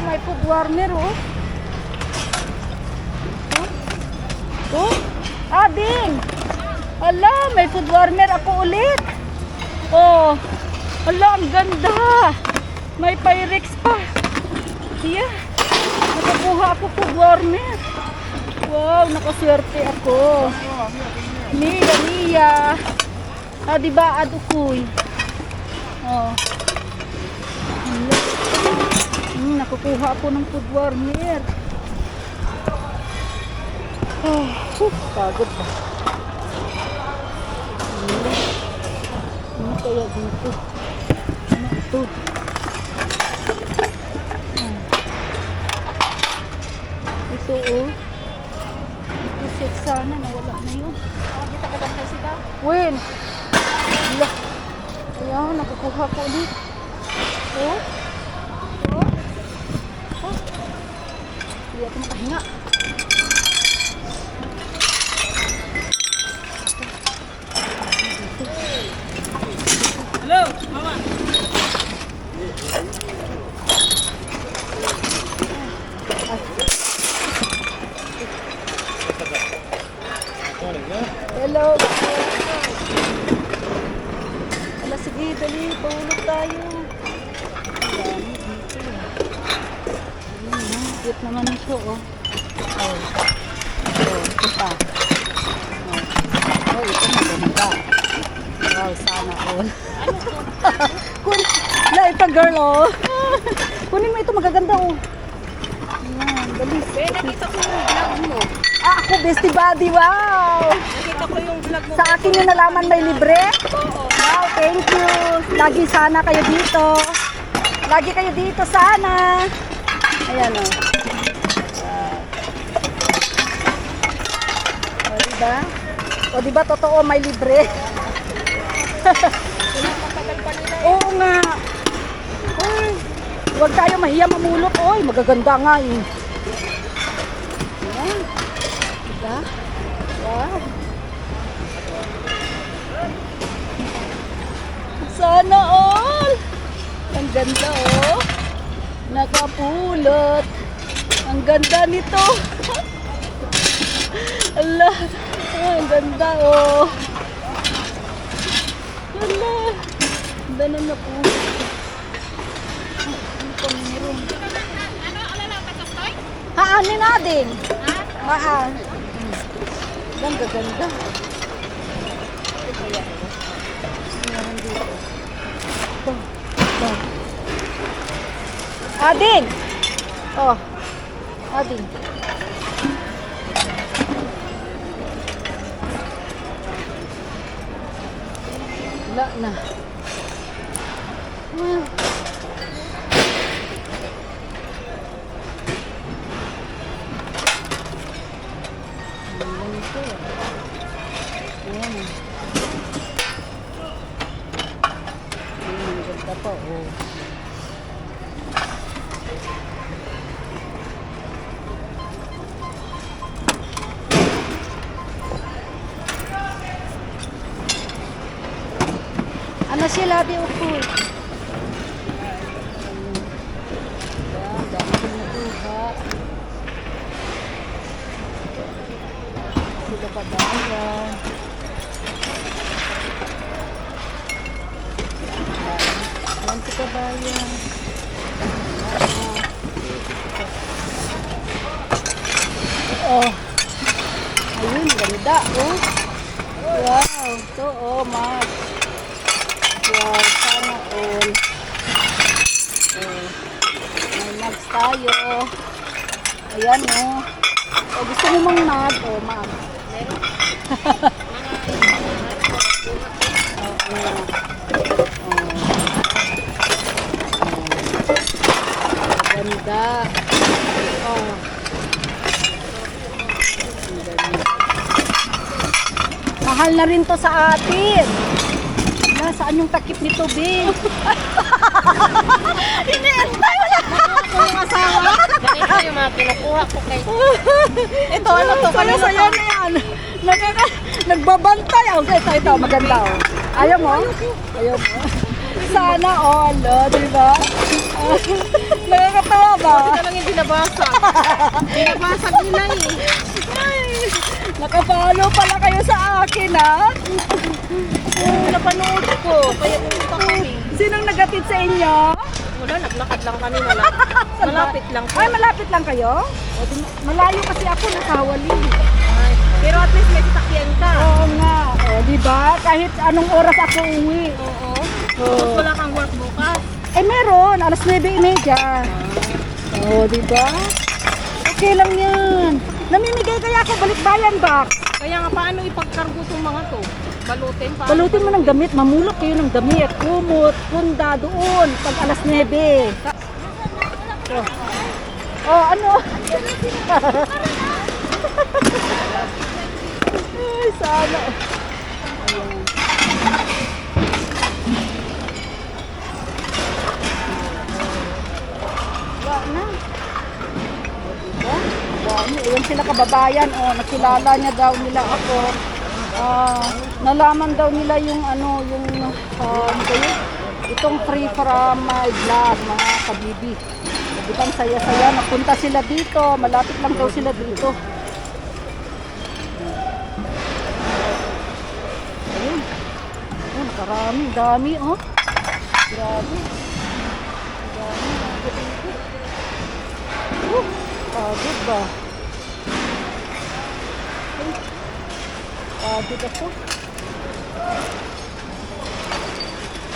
may food warmer, oh. Oh, Ading! Ala, may food warmer ako ulit. Oh, ala, ang ganda. May Pyrex pa. Yeah, nakakuha ako food warmer. Wow, nakaswerte ako. Mia. Ah, diba, adukoy. Oh. Nakukuha ako ng food warmer. Pagod ba? Ano kaya dito? Ano ito? Ito oh. Ito set sana. Nawala na yun. Kita ka ba sila? When? Wala. Ayan, nakukuha ko ulit. Oh. Oh. Oh. Hindi ako makahinga. Hello, mama. Hello. Ala, sige, dali. Paulog tayo. Ayan, dito. Cute naman ito, oh. Oh, ito pa. Oh, ito maganda. Wow, sana all. Wala, ito girl, oh. Kunin mo ito, magaganda, oh. Ayan, dali. Nakita ko yung vlog mo. Ah, ako, bestie buddy, wow. Nakita ko yung vlog mo. Sa akin yung nalaman may libre? Oo. Wow, thank you. Lagi sana kayo dito. Lagi kayo dito sana. Ayan o. O, diba? O, diba totoo may libre? Pinapatagal pa nila. Oo nga. Uy, huwag tayo mahiya mamulot. Uy, magaganda nga eh. Ayan. Diba? Wow. Sana all! Ang ganda oh! Nakapulot! Ang ganda nito! Ala! Ang ganda oh! Ala! Ang ganda na napulot! Ano pa meron? Ano lang katastoy? Ano nga din? Ha? Maan! Ganda ganda! Kaya meron dito. Ito. Ito. Ading! Oh. Ading. Wala na. Ah. Ganito. Ayan. Ayan, ganda pa, oh. Ano sila di ukoy? Ayan, dami ko nakuha. Sila pa bayan. Ayan si kabayan. Oh. Ayun, ganda, oh. Wow, ito, oh, mas. Wow, sana all. Oh, may mags tayo. Ayan, oh. Oh, gusto mo mang mag? Oh, mag. Meron. Oh, ayan. Ganda. Oh. Ang ganda. Mahal na rin to sa atin. Saan yung takip nito, babe? Iniintay, wala ko yung asawa. Ganito yung mga kinukuha ko kay... Ito, ano to? Saya na yan. Nagbabantay. Okay, ito, maganda. Oh. Ayaw mo? Ayaw mo? Sana all, di ba? Nakakatawa ba? Ito lang yung binabasag. Binabasag nila eh. Ay, nakapalo pala kayo sa akin, ha? Napanood ko. Kaya pumunta kami. Sinong nagatid sa inyo? Wala, naglakad lang kami. Malapit lang po. Ay, malapit lang kayo? O, malayo kasi ako, nakawali. Ay, pero at least may sasakyan ka. Oo nga. O, di ba? Kahit anong oras ako uwi. Oo. Oo. Tapos wala kang work bukas. Eh, meron. Alas 9:30. O, di ba? Okay lang yan. Namimigay kaya ako balikbayan ba? Kaya nga paano ipagkargo itong mga to? Balutin pa. Balutin mo ng damit. Mamulot kayo ng damit. Kumot, punda doon. Pag alas 9. Oh, ano? Ay, sana. Ayan. Wala na. Diba? Dami. Ayan sila kababayan. Oh, nakilala niya daw nila ako. Nalaman daw nila yung ano, yung ano kayo? Itong free from my vlog, mga kabibi. Di ba, ang saya-saya. Napunta sila dito. Malapit lang daw sila dito. Ayun. Oh, nakarami. Dami, oh. Grabe. Dami. Pagod ba? Pagod ako.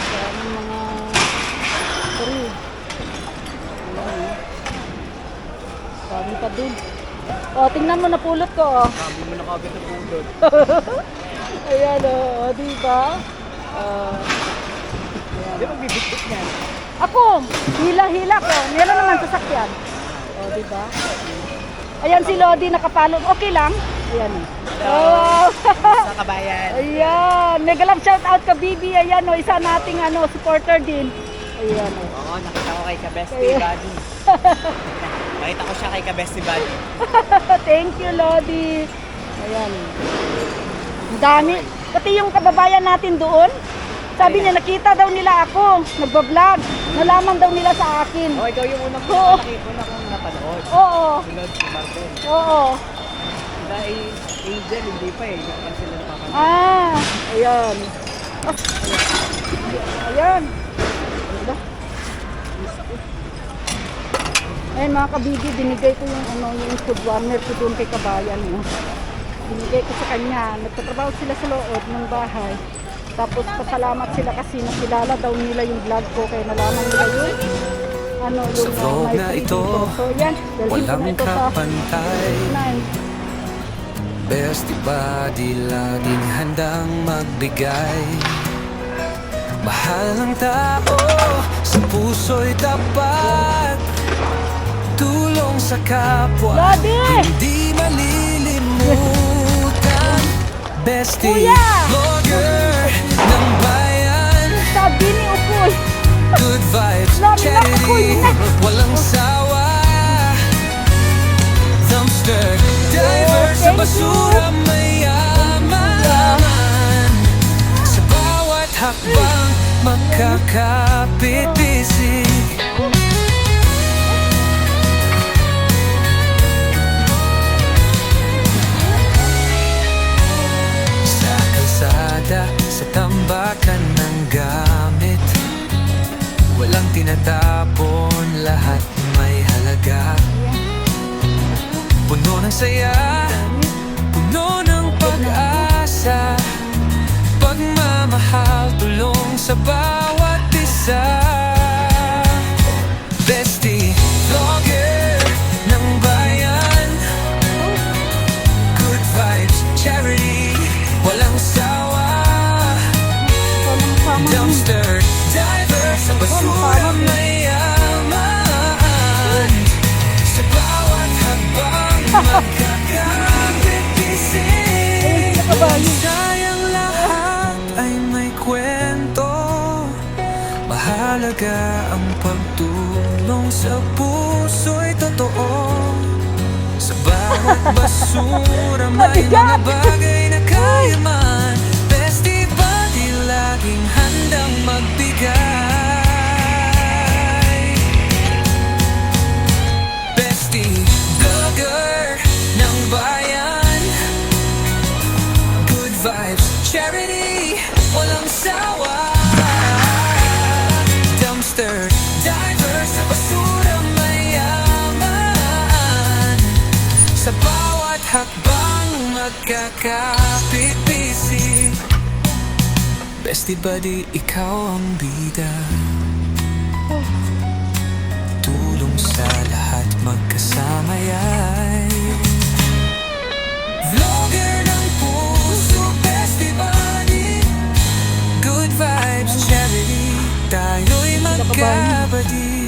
Dami mga free. Dami pa din. O, tingnan mo, napulot ko, oh. Sabi mo nakabit na pulot. Ayan, oh, di ba? Di ba bibit-bit niyan? Ako, hila-hila ko. Meron naman sasakyan. O, di ba? Ayan si Lodi nakapalong. Okay lang? Ayan. Oh. Sa kabayan. Ayan. Mega love shout out ka, Bibi. Ayan, oh, isa nating ano, supporter din. Ayan, oh. Oo, nakita ko kay Kabesti Kaya- Buddy. Nakita ko siya kay Kabesti Buddy. Thank you, Lodi. Ayan. Ang dami. Pati yung kababayan natin doon, sabi niya, nakita daw nila ako, nagbablog. Nalaman daw nila sa akin. Oh, ikaw yung unang Oo. una kong napanood. Oo. Sunod si Martin. Oo. Dahil Angel, hindi pa eh. Hindi pa sila napapanood. Ah, ayan. Oh, ayan. Diba? Ayan mga kabigi, binigay ko yung ano, yung food warmer ko doon kay kabayan. No? Binigay ko sa kanya. Nagtatrabaho sila sa loob ng bahay. Tapos pasalamat sila kasi nakilala daw nila yung vlog ko kaya nalaman nila yun. Ano, yung Sa vlog may na free ito, dito. So yan, dalhin ko na walang ito sa kapantay. 9. Bestie Buddy laging handang magbigay. Mahal ng tao, sa puso'y tapat. Tulong sa kapwa, Lodi! hindi malilimutan. Bestie, Kuya! vlogger ng bayan. Sabi ni Upoy. Good vibes, Lagi na charity, ako yun. walang sawa. Dumpster, diver sa thank you. basura, mayaman. Sa bawat hakbang, makakapit-bisig. Sa kalsada, sa tambakan ng gamit, walang tinatapon, lahat may halaga. Puno ng saya, puno ng pag-asa, pagmamahal, tulong sa bawat isa. Bestie, vlogger ng bayan. Good vibes, charity, walang sawa. Dumpster, diver sa basura, mayaman. Sa bawat habang magkakapit-bisig. Sayang lahat ay may kwento. Mahalaga ang pagtulong sa puso'y totoo. Sa bawat basura may mga bagay na kaya man. Bestie Buddy laging handang magbigay. magkakapit busy. Bestie buddy, ikaw ang bida. Tulong sa lahat, magkasama yan. Vlogger ng puso, bestie buddy. Good vibes, charity. Tayo'y magkabadi.